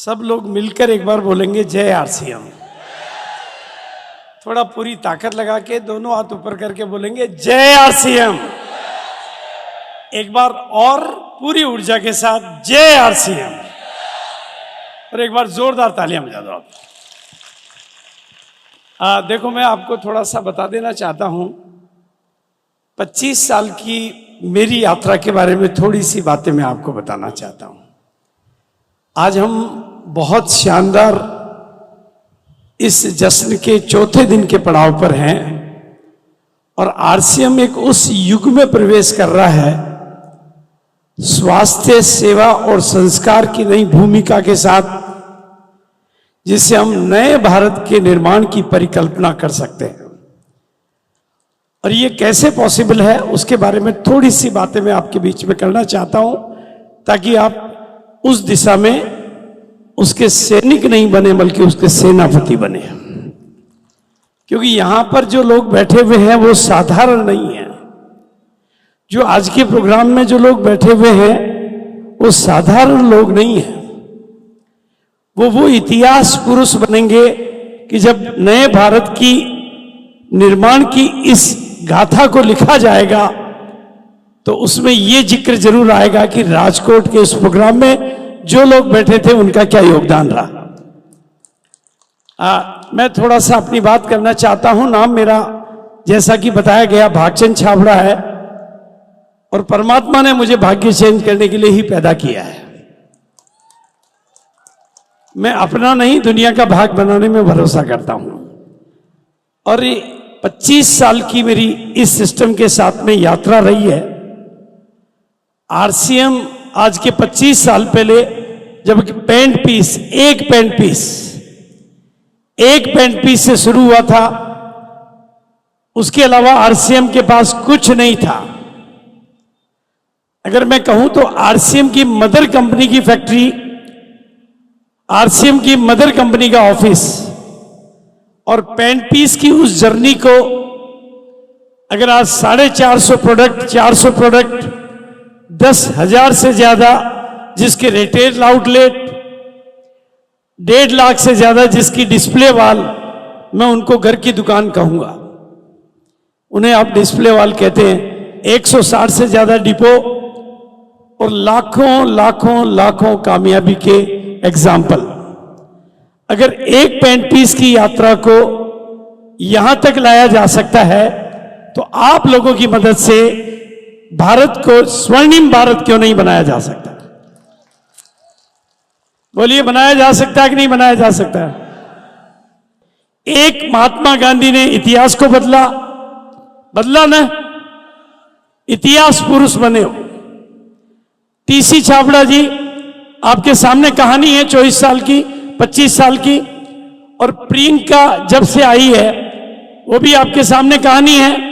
सब लोग मिलकर एक बार बोलेंगे जय आरसीएम। थोड़ा पूरी ताकत लगा के दोनों हाथ ऊपर करके बोलेंगे जय आरसीएम। एक बार और पूरी ऊर्जा के साथ जय आरसीएम। और एक बार जोरदार तालियां बजा दो आप। देखो, मैं आपको थोड़ा सा बता देना चाहता हूं। 25 साल की मेरी यात्रा के बारे में थोड़ी सी बातें मैं आपको बताना चाहता हूं। आज हम बहुत शानदार इस जश्न के चौथे दिन के पड़ाव पर हैं और आरसीएम एक उस युग में प्रवेश कर रहा है स्वास्थ्य सेवा और संस्कार की नई भूमिका के साथ, जिससे हम नए भारत के निर्माण की परिकल्पना कर सकते हैं। और ये कैसे पॉसिबल है उसके बारे में थोड़ी सी बातें मैं आपके बीच में करना चाहता हूं, ताकि आप उस दिशा में उसके सैनिक नहीं बने बल्कि उसके सेनापति बने। क्योंकि यहां पर जो लोग बैठे हुए हैं वो साधारण नहीं है। जो आज के प्रोग्राम में जो लोग बैठे हुए हैं वो साधारण लोग नहीं हैं। वो इतिहास पुरुष बनेंगे कि जब नए भारत की निर्माण की इस गाथा को लिखा जाएगा तो उसमें ये जिक्र जरूर आएगा कि राजकोट के इस प्रोग्राम में जो लोग बैठे थे उनका क्या योगदान रहा। मैं थोड़ा सा अपनी बात करना चाहता हूं। नाम मेरा, जैसा कि बताया गया, भागचंद छाबड़ा है और परमात्मा ने मुझे भाग्य चेंज करने के लिए ही पैदा किया है। मैं अपना नहीं, दुनिया का भाग बनाने में भरोसा करता हूं। और 25 साल की मेरी इस सिस्टम के साथ में यात्रा रही है। आरसीएम आज के 25 साल पहले जब एक पेंट पीस से शुरू हुआ था, उसके अलावा आरसीएम के पास कुछ नहीं था। अगर मैं कहूं तो आरसीएम की मदर कंपनी की फैक्ट्री, आरसीएम की मदर कंपनी का ऑफिस और पेंट पीस की उस जर्नी को अगर आज 450 प्रोडक्ट, 400 प्रोडक्ट, 10,000 से ज्यादा जिसके रिटेल आउटलेट, 1.5 लाख से ज्यादा जिसकी डिस्प्ले वॉल, मैं उनको घर की दुकान कहूंगा, उन्हें आप डिस्प्ले वॉल कहते हैं। 160 से ज्यादा डिपो और लाखों लाखों लाखों कामयाबी के एग्जाम्पल। अगर एक पेंट पीस की यात्रा को यहां तक लाया जा सकता है तो आप लोगों की मदद से भारत को स्वर्णिम भारत क्यों नहीं बनाया जा सकता? बोलिए, बनाया जा सकता है कि नहीं बनाया जा सकता? एक महात्मा गांधी ने इतिहास को बदला ना, इतिहास पुरुष बने हो। टीसी छाबड़ा जी, आपके सामने कहानी है 24 साल की, 25 साल की। और प्रियंका जब से आई है वो भी आपके सामने कहानी है।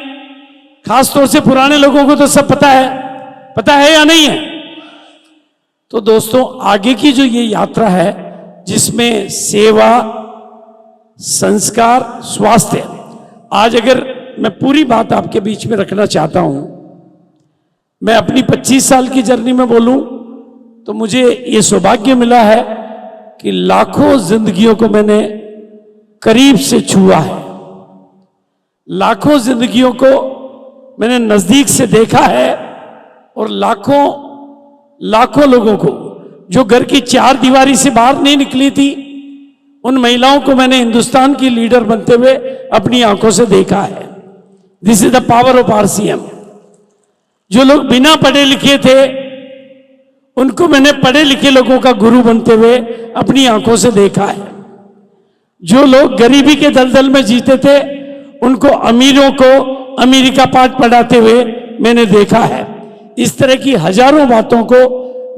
खासतौर से पुराने लोगों को तो सब पता है या नहीं है? तो दोस्तों, आगे की जो ये यात्रा है जिसमें सेवा, संस्कार, स्वास्थ्य, आज अगर मैं पूरी बात आपके बीच में रखना चाहता हूं, मैं अपनी 25 साल की जर्नी में बोलूं तो मुझे ये सौभाग्य मिला है कि लाखों जिंदगियों को मैंने करीब से छुआ है। लाखों जिंदगियों को मैंने नजदीक से देखा है और लाखों लाखों लोगों को जो घर की 4 दीवारी से बाहर नहीं निकली थी, उन महिलाओं को मैंने हिंदुस्तान की लीडर बनते हुए अपनी आंखों से देखा है। This is the power of RCM. जो लोग बिना पढ़े लिखे थे उनको मैंने पढ़े लिखे लोगों का गुरु बनते हुए अपनी आंखों से देखा है। जो लोग गरीबी के दलदल में जीते थे उनको अमीरों को अमीरी का पाठ पढ़ाते हुए मैंने देखा है। इस तरह की हजारों बातों को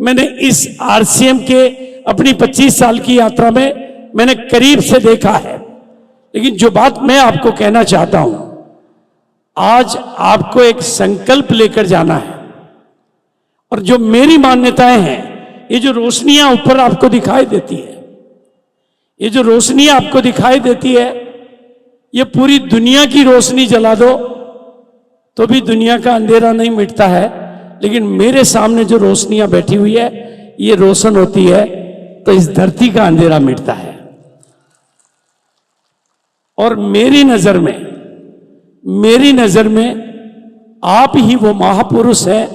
मैंने इस आरसीएम के अपनी 25 साल की यात्रा में मैंने करीब से देखा है। लेकिन जो बात मैं आपको कहना चाहता हूं, आज आपको एक संकल्प लेकर जाना है। और जो मेरी मान्यताएं हैं, ये जो रोशनियां ऊपर आपको दिखाई देती है, ये जो रोशनियां आपको दिखाई देती है, ये पूरी दुनिया की रोशनी जला दो तो भी दुनिया का अंधेरा नहीं मिटता है। लेकिन मेरे सामने जो रोशनियां बैठी हुई है, ये रोशन होती है तो इस धरती का अंधेरा मिटता है। और मेरी नजर में आप ही वो महापुरुष हैं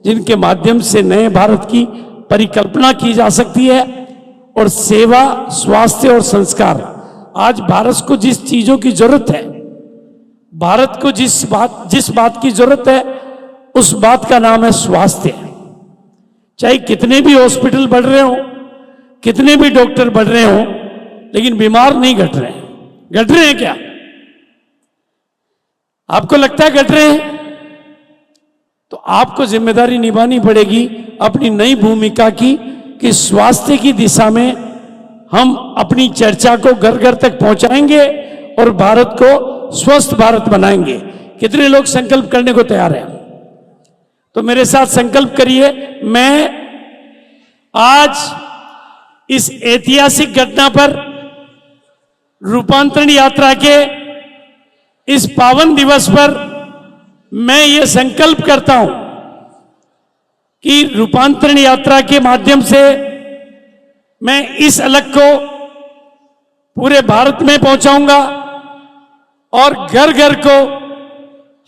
जिनके माध्यम से नए भारत की परिकल्पना की जा सकती है। और सेवा, स्वास्थ्य और संस्कार, आज भारत को जिस चीजों की जरूरत है, भारत को जिस बात की जरूरत है, उस बात का नाम है स्वास्थ्य। चाहे कितने भी हॉस्पिटल बढ़ रहे हो, कितने भी डॉक्टर बढ़ रहे हो, लेकिन बीमार नहीं घट रहे हैं। घट रहे हैं क्या? आपको लगता है घट रहे हैं? तो आपको जिम्मेदारी निभानी पड़ेगी अपनी नई भूमिका की, कि स्वास्थ्य की दिशा में हम अपनी चर्चा को घर घर तक पहुंचाएंगे और भारत को स्वस्थ भारत बनाएंगे। कितने लोग संकल्प करने को तैयार हैं? तो मेरे साथ संकल्प करिए। मैं आज इस ऐतिहासिक घटना पर, रूपांतरण यात्रा के इस पावन दिवस पर मैं ये संकल्प करता हूं कि रूपांतरण यात्रा के माध्यम से मैं इस अलग को पूरे भारत में पहुंचाऊंगा और घर घर को,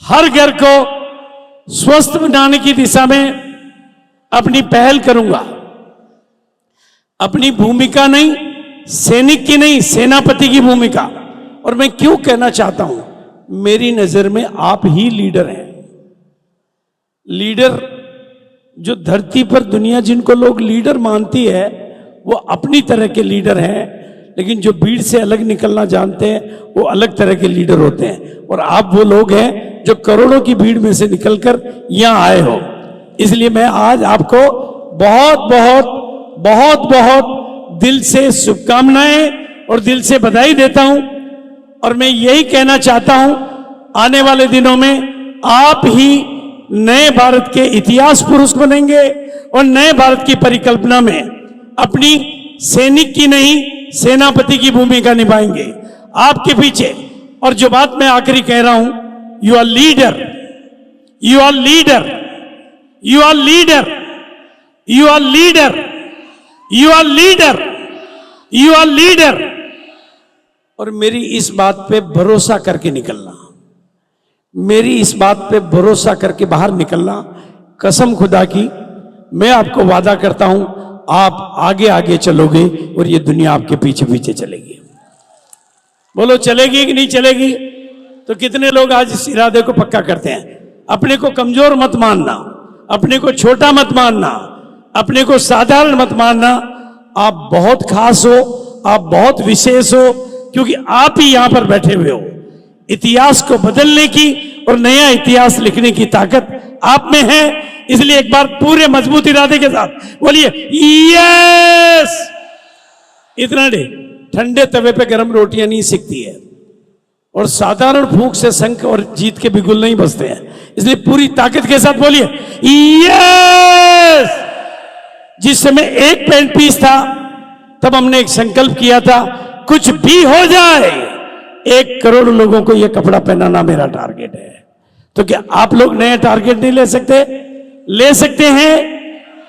हर घर को स्वस्थ बनाने की दिशा में अपनी पहल करूंगा। अपनी भूमिका नहीं, सैनिक की नहीं, सेनापति की भूमिका। और मैं क्यों कहना चाहता हूं, मेरी नजर में आप ही लीडर हैं। लीडर जो धरती पर दुनिया जिनको लोग लीडर मानती है, वो अपनी तरह के लीडर हैं, लेकिन जो भीड़ से अलग निकलना जानते हैं, वो अलग तरह के लीडर होते हैं। और आप वो लोग हैं जो करोड़ों की भीड़ में से निकलकर यहां आए हो। इसलिए मैं आज आपको बहुत बहुत बहुत बहुत दिल से शुभकामनाएं और दिल से बधाई देता हूं। और मैं यही कहना चाहता हूं, आने वाले दिनों में आप ही नए भारत के इतिहास पुरुष बनेंगे और नए भारत की परिकल्पना में अपनी सैनिक की नहीं, सेनापति की भूमिका निभाएंगे आपके पीछे। और जो बात मैं आखिरी कह रहा हूं, you are leader, you are leader, you are leader, you are leader, you are leader, you are leader. और मेरी इस बात पे भरोसा करके निकलना, मेरी इस बात पे भरोसा करके बाहर निकलना। कसम खुदा की मैं आपको वादा करता हूं, आप आगे आगे चलोगे और ये दुनिया आपके पीछे पीछे चलेगी। बोलो चलेगी कि नहीं चलेगी? तो कितने लोग आज इस इरादे को पक्का करते हैं? अपने को कमजोर मत मानना, अपने को छोटा मत मानना, अपने को साधारण मत मानना। आप बहुत खास हो, आप बहुत विशेष हो, क्योंकि आप ही यहां पर बैठे हुए हो। इतिहास को बदलने की और नया इतिहास लिखने की ताकत आप में है। इसलिए एक बार पूरे मजबूत इरादे के साथ बोलिए यस। इतना नहीं, ठंडे तवे पे गर्म रोटियां नहीं सिकती है, और साधारण फूंक से शंख और जीत के बिगुल नहीं बजते हैं। इसलिए पूरी ताकत के साथ बोलिए यस। जिस समय एक पेंट पीस था, तब हमने एक संकल्प किया था, कुछ भी हो जाए 1 करोड़ लोगों को यह कपड़ा पहनाना मेरा टारगेट है। तो क्या आप लोग नए टारगेट नहीं ले सकते? ले सकते हैं,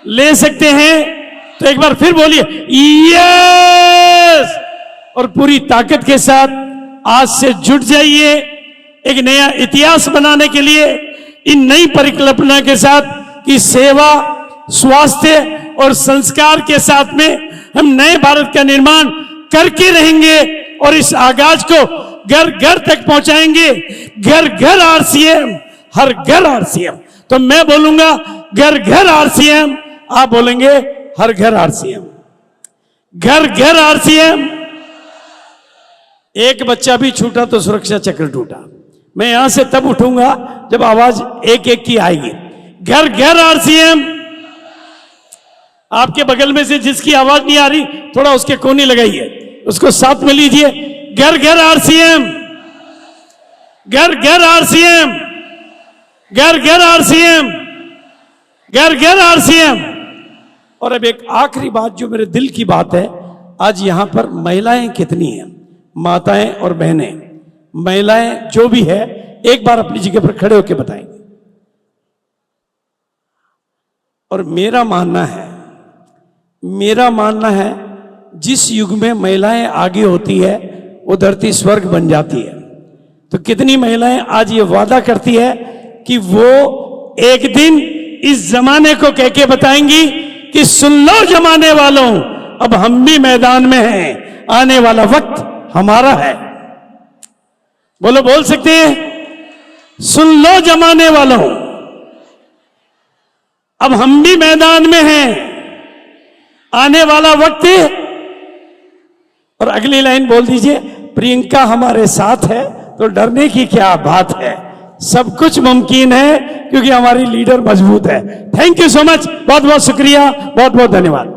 ले सकते हैं। तो एक बार फिर बोलिए यस, और पूरी ताकत के साथ आज से जुट जाइए एक नया इतिहास बनाने के लिए, इन नई परिकल्पना के साथ कि सेवा, स्वास्थ्य और संस्कार के साथ में हम नए भारत का निर्माण करके रहेंगे और इस आगाज को घर घर तक पहुंचाएंगे। घर घर आरसीएम, हर घर आरसीएम। तो मैं बोलूंगा घर घर आरसीएम, आप बोलेंगे हर घर आरसीएम। घर घर आरसीएम। एक बच्चा भी छूटा तो सुरक्षा चक्र टूटा। मैं यहां से तब उठूंगा जब आवाज एक एक की आएगी। घर घर आरसीएम। आपके बगल में से जिसकी आवाज नहीं आ रही, थोड़ा उसके कोने लगाइए, उसको साथ में लीजिए। घर घर आरसीएम, घर घर आरसीएम, घर घर आरसीएम, घर घर आरसीएम। और अब एक आखिरी बात जो मेरे दिल की बात है, आज यहां पर महिलाएं कितनी हैं, माताएं और बहनें, महिलाएं जो भी है, एक बार अपनी जगह पर खड़े होकर बताएंगे। और मेरा मानना है जिस युग में महिलाएं आगे होती है वो धरती स्वर्ग बन जाती है। तो कितनी महिलाएं आज ये वादा करती है कि वो एक दिन इस जमाने को कह के बताएंगी कि सुन लो जमाने वालों, अब हम भी मैदान में हैं, आने वाला वक्त हमारा है। बोलो, बोल सकते हैं? सुन लो जमाने वालों, अब हम भी मैदान में हैं, आने वाला वक्त। और अगली लाइन बोल दीजिए, प्रियंका हमारे साथ है तो डरने की क्या बात है, सब कुछ मुमकिन है क्योंकि हमारी लीडर मजबूत है। थैंक यू सो मच, बहुत बहुत शुक्रिया, बहुत बहुत धन्यवाद।